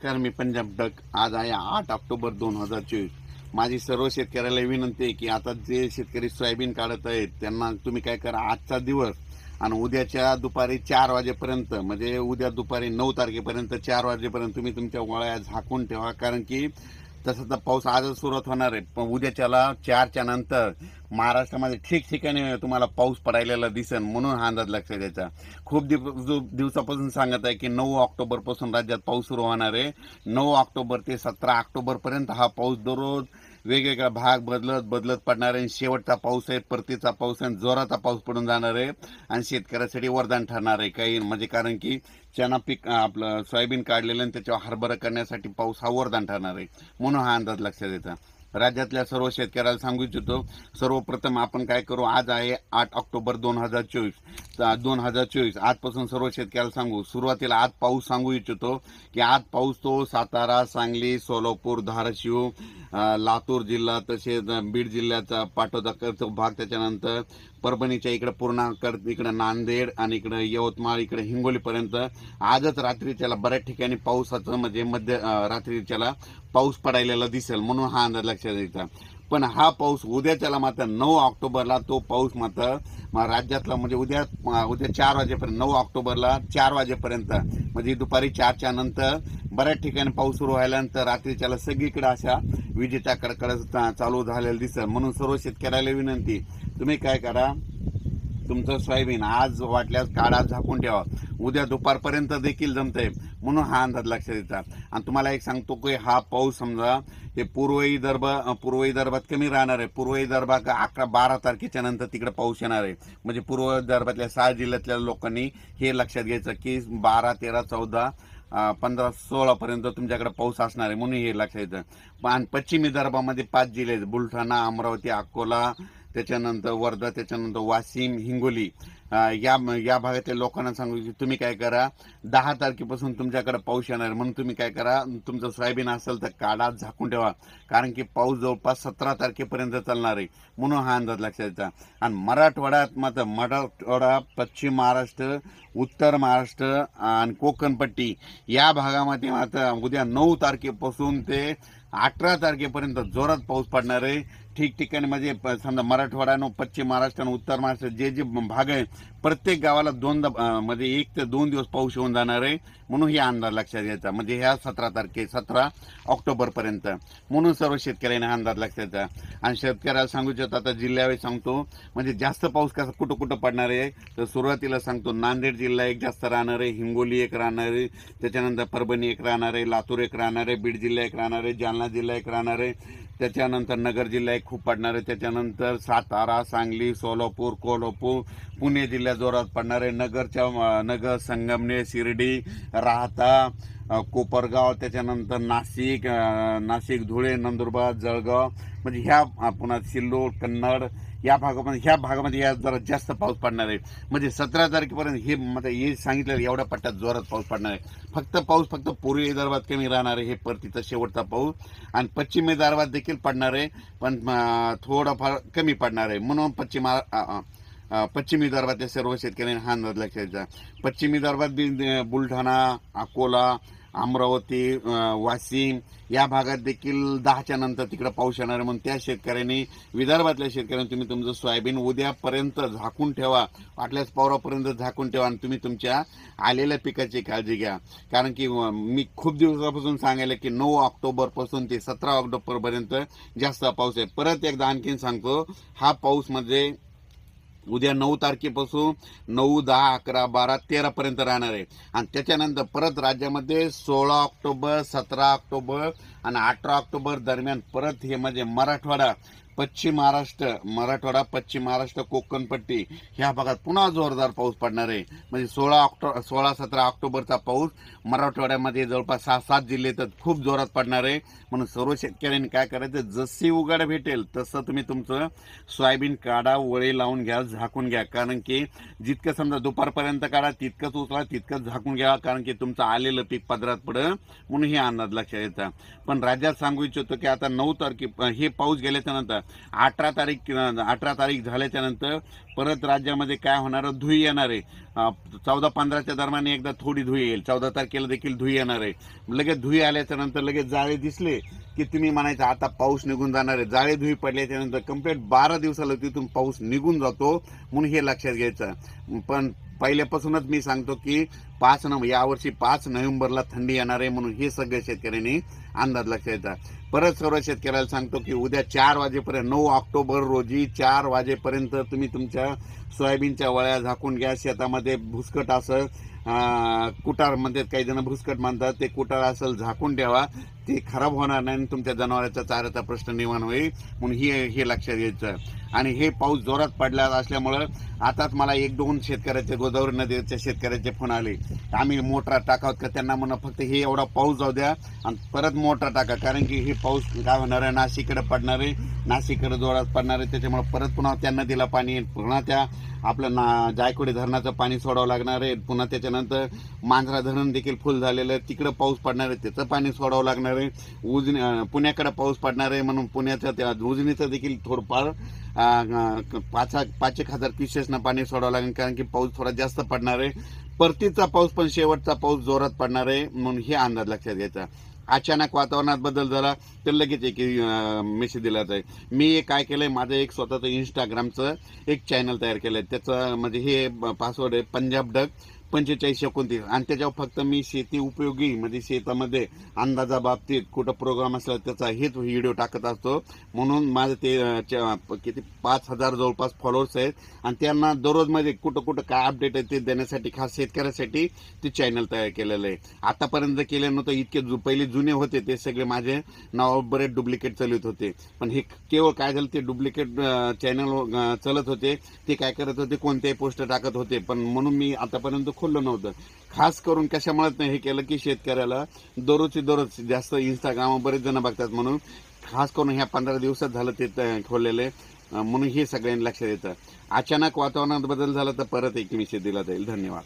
नमस्कार, मी पंजाब डक. आज आहे 8 ऑक्टोबर 2024. माझी सर्व शेतकऱ्याला विनंती आहे की आता जे शेतकरी सोयाबीन काढत आहेत त्यांना तुम्ही काय करा, आजचा दिवस आणि उद्याच्या दुपारी 4 वाजेपर्यंत, म्हणजे उद्या दुपारी 9 तारखेपर्यंत 4 वाजेपर्यंत तुम्ही तुमच्या वळ्या झाकून ठेवा. कारण की तसं तर पाऊस आजच सुरुवात होणार आहे, पण उद्याच्याला 4च्या नंतर महाराष्ट्रामध्ये ठिकठिकाणी तुम्हाला पाऊस पडायला दिसेल. म्हणून हा अंदाज लक्षात द्यायचा. खूप दिवसापासून सांगत आहे की 9 ऑक्टोबर पासून राज्यात पाऊस सुरू होणार आहे. 9 ऑक्टोबर ते 17 ऑक्टोबर पर्यंत हा पाऊस दररोज वेगवेगळा भाग बदलत पडणार आहे. शेवटचा पाऊस आहे, परतीचा पाऊस आहे, जोराचा पाऊस पडून जाणार आहे आणि शेतकऱ्यासाठी वरदान ठरणार आहे. काही म्हणजे कारण की चना पीक आपलं सोयाबीन काढलेलं आणि त्याच्यावर हरभरा करण्यासाठी पाऊस हा वरदान ठरणार आहे. म्हणून हा अंदाज लक्षात येतो. राज्यातल्या सर्व शेतकऱ्याला सांगू इच्छितो, सर्वप्रथम आपण काय करू, आज आहे 8 ऑक्टोबर 2024. आजपासून सर्व शेतकऱ्याला सांगू, सुरुवातीला आज पाऊस सांगू इच्छितो की आज पाऊस तो सातारा, सांगली, सोलापूर, धाराशिव, लातूर जिल्हा, तसेच बीड जिल्ह्याचा पाटोदा भाग, त्याच्यानंतर परभणीच्या इकडे पूर्णाकर, इकडे नांदेड आणि इकडे यवतमाळ, इकडे हिंगोलीपर्यंत आजच रात्रीच्याला बऱ्याच ठिकाणी पावसाचं म्हणजे मध्य रात्रीच्याला पाऊस पडायला दिसेल. म्हणून हा अंदाज लक्षात द्यायचा. पण हा पाऊस उद्याच्याला मात्र 9 ऑक्टोबरला तो पाऊस मात्र राज्यातला म्हणजे उद्या 4 वाजेपर्यंत, 9 ऑक्टोबरला 4 वाजेपर्यंत म्हणजे दुपारी 4च्या नंतर बऱ्याच ठिकाणी पाऊस सुरू व्हायल्यानंतर रात्रीच्याला सगळीकडे अशा विजेच्या कडकड चालू झालेला दिसेल. म्हणून सर्व शेतकऱ्याला विनंती, तुम्ही काय करा, तुमचं सोयाबीन आज वाटल्यास काढा, झाकून ठेवा. उद्या दुपारपर्यंत देखील जमतंय. म्हणून हा अंदाज लक्षात येतात. आणि तुम्हाला एक सांगतो की हा पाऊस समजा हे पूर्व विदर्भात कमी राहणार आहे. पूर्व विदर्भात 11-12 तारखेच्या नंतर तिकडे पाऊस येणार आहे. म्हणजे पूर्व विदर्भातल्या 6 जिल्ह्यातल्या लोकांनी हे लक्षात घ्यायचं की 12, 13, 14, 15, 16 पर्यंत तुमच्याकडे पाऊस असणार आहे. म्हणून हे लक्षात येतं. आणि पश्चिम विदर्भामध्ये 5 जिल्हे, बुलढाणा, अमरावती, अकोला, त्याच्यानंतर वर्धा, त्याच्यानंतर वाशिम, हिंगोली, या भागातल्या लोकांना सांगू की तुम्ही काय करा, 10 तारखेपासून तुमच्याकडे पाऊस येणार आहे. म्हणून तुम्ही काय करा, तुमचं सोयाबीन असेल तर काढा, झाकून ठेवा. कारण की पाऊस जवळपास 17 तारखेपर्यंत चालणार आहे. म्हणून हा अंदाज लक्षात येतो. आणि मराठवाड्यात मात्र मराठवाडा, पश्चिम महाराष्ट्र, उत्तर महाराष्ट्र आणि कोकणपट्टी या भागामध्ये मात्र उद्या 9 तारखेपासून ते 18 तारखेपर्यंत जोरात पाऊस पडणार आहे. ठिकठिकाणी म्हणजे समजा मराठवाडा, पश्चिम महाराष्ट्र आणि उत्तर महाराष्ट्र जे भाग आहे, प्रत्येक गावाला म्हणजे 1 ते 2 दिवस पाऊस येऊन जाणार आहे. म्हणून हे अंदाज लक्षात घ्यायचा. म्हणजे ह्या 17 ऑक्टोबर पर्यंत. म्हणून सर्व शेतकऱ्यांना अंदाज लक्षात येतात. आणि शेतकऱ्याला सांगू इच्छितो, आता जिल्ह्यावेळी सांगतो, म्हणजे जास्त पाऊस कसा कुठं पडणार आहे तर सुरुवातीला सांगतो, नांदेड जिल्हा एक जास्त राहणार आहे, हिंगोली एक राहणार आहे, त्याच्यानंतर परभणी एक राहणार आहे, लातूर एक राहणार आहे, बीड जिल्हा एक राहणार आहे, जालना जिल्हा एक राहणार आहे, त्याच्यानंतर नगर जिल्हा एक खूप पडणार आहे, त्याच्यानंतर सातारा, सांगली, सोलापूर, कोल्हापूर, पुणे जिल्ह्यात जोरात पडणार आहे, नगर, संगमनेर, शिर्डी, राहता, कोपरगाव, त्याच्यानंतर नाशिक, धुळे, नंदुरबार, जळगाव, म्हणजे ह्या पुन्हा सिल्लोड, कन्नड या भागामध्ये या जरा जास्त पाऊस पडणार आहे. म्हणजे 17 तारखेपर्यंत हे सांगितलं एवढ्या पट्ट्यात जोरात पाऊस पडणार आहे. फक्त पूर्व विदर्भात कमी राहणार आहे, हे परतीचा शेवटचा पाऊस. आणि पश्चिम विदर्भात देखील पडणार आहे, पण थोडाफार कमी पडणार आहे. म्हणून पश्चिम विदर्भातल्या सर्व शेतकऱ्यांनी हा अंदाज लक्षात द्यायचा. पश्चिम विदर्भात बुलढाणा, अकोला, अमरावती, वाशिम या भागात देखील 10च्या नंतर तिकडे पाऊस येणार आहे. म्हणून त्या शेतकऱ्यांनी, विदर्भातल्या शेतकऱ्यांनी, तुम्ही तुमचं सोयाबीन उद्यापर्यंत झाकून ठेवा, वाटल्यास पावरापर्यंत झाकून ठेवा आणि तुम्ही तुमच्या आलेल्या पिकाची काळजी घ्या. कारण की मी खूप दिवसापासून सांगायला की 9 ऑक्टोबरपासून ते 17 ऑक्टोबरपर्यंत जास्त पाऊस आहे. परत एकदा आणखीन सांगतो, हा पाऊस म्हणजे उद्या 9 तारखेपासून 9, 10, 11, 12, 13 पर्यंत राहणार आहे. आणि त्याच्यानंतर परत राज्यामध्ये 16 ऑक्टोबर, 17 ऑक्टोबर आणि 18 ऑक्टोबर दरम्यान परत हे म्हणजे मराठवाडा, पश्चिम महाराष्ट्र, कोकणपट्टी ह्या भागात पुन्हा जोरदार पाऊस पडणार आहे. म्हणजे 16-17 ऑक्टोबरचा पाऊस मराठवाड्यामध्ये जवळपास 6-7 जिल्हे तर खूप जोरात पडणार आहे. म्हणून सर्व शेतकऱ्यांनी काय करायचं, जशी उघाड भेटेल तसं तुम्ही तुमचं सोयाबीन काढा, वळे लावून घ्या, झाकून घ्या. कारण की जितकं समजा दुपारपर्यंत काढा तितकंच उचला, तितकंच झाकून घ्या. कारण की तुमचं आलेलं पीक पदरात पडेल. म्हणून हे अंदाज लक्षात येतात. पण राज्यात सांगू इच्छितो की आता 9 तारखे हे पाऊस गेल्याच्या नंतर 18 तारीख झाल्याच्या नंतर परत राज्यामध्ये काय होणार, धुई येणार आहे. 14-15च्या दरम्यान एकदा थोडी धुई येईल, 14 तारखेला देखील धुई येणार आहे. लगेच धुई आल्याच्या नंतर लगेच जाळे दिसले की तुम्ही म्हणायचं आता पाऊस निघून जाणार आहे. जाळे धुई पडल्याच्या नंतर कंप्लीट 12 दिवसाला तिथून पाऊस निघून जातो, म्हणून हे लक्षात घ्यायचं. पण पहिल्यापासूनच मी सांगतो की यावर्षी 5 नोव्हेंबरला थंडी येणार आहे, म्हणून हे सगळ्या शेतकऱ्यांनी अंदाज लक्षात घ्यायचा. परत सर्व शेतकऱ्याला सांगतो की उद्या 4 वाजेपर्यंत 9 ऑक्टोबर रोजी 4 वाजेपर्यंत तुम्ही तुमच्या सोयाबीनच्या वळ्या झाकून घ्या. शेतामध्ये भुसकट असं कुटार म्हणतात, काही जण भुसकट म्हणतात, ते कुटार असेल झाकून ठेवा, ते खराब होणार नाही आणि तुमच्या जनावरांचा चाऱ्याचा प्रश्न निर्माण होईल, म्हणून हे लक्षात घ्यायचं. आणि हे पाऊस जोरात पडला असल्यामुळं आताच मला 1-2 शेतकऱ्याचे, गोदावरी नदीच्या शेतकऱ्याचे फोन आले, आम्ही मोटरा टाकावत का. त्यांना म्हणा फक्त हे एवढा पाऊस जाऊ द्या आणि परत मोटरा टाका, कारण की हे पाऊस काय होणार आहे, नाशिककडे पडणार आहे, नाशिककडे जोरात पडणार आहे. त्याच्यामुळे परत पुन्हा त्या नदीला पाणी, पुन्हा त्या आपलं जायकवाडी धरणाचं पाणी सोडावं लागणार आहे. पुन्हा त्याच्यानंतर मांजरा धरण देखील फुल झालेलं आहे, तिकडे पाऊस पडणार आहे, त्याचं पाणी सोडावं लागणार आहे. पुण्याकडे पाऊस पडणार आहे, म्हणून पुण्याच्या त्या उजनीचं देखील थोडंफार 5,000 क्युसेसनं पाणी सोडावं लागेल, कारण की पाऊस थोडा जास्त पडणार आहे. परतीचा पाऊस पण शेवटचा पाऊस जोरात पडणार आहे, म्हणून हे अंदाज लक्षात घ्यायचा. अचानक वातावरणात बदल झाला तर लगेच एक मेसेज दिला जाईल. मी काय केलंय, माझं एक स्वतःचं इंस्टाग्रामचं एक चॅनल तयार केलंय. त्याचं म्हणजे हे पासवर्ड आहे पंजाब डक 4529, आणि त्याच्यावर फक्त मी शेती उपयोगी म्हणजे शेतामध्ये अंदाजाबाबतीत कुठं प्रोग्राम असला त्याचा हेच व्हिडिओ टाकत असतो. म्हणून माझं ते किती 5,000 जवळपास फॉलोअर्स आहेत, आणि त्यांना दररोज मध्ये कुठं काय अपडेट आहे ते देण्यासाठी खास शेतकऱ्यासाठी ते चॅनल तयार केलेलं आहे. आतापर्यंत केलं नव्हतं. इतके पहिले जुने होते ते सगळे माझे नाव बरेच डुप्लिकेट चालत होते, पण हे केवळ काय झालं, ते डुप्लिकेट चॅनल चालत होते, ते काय करत होते, कोणत्याही पोस्ट टाकत होते. पण म्हणून मी आतापर्यंत खोललं नव्हतं. खास करून कशामुळे हे केलं की शेतकऱ्याला दररोज जास्त इंस्टाग्राम बरेच जण बघतात, म्हणून खास करून ह्या 15 दिवसात झालं ते खोललेले, म्हणून हे सगळ्यांनी लक्षात येतं. अचानक वातावरणात बदल झाला तर परत एक मेसेज दिला जाईल. धन्यवाद.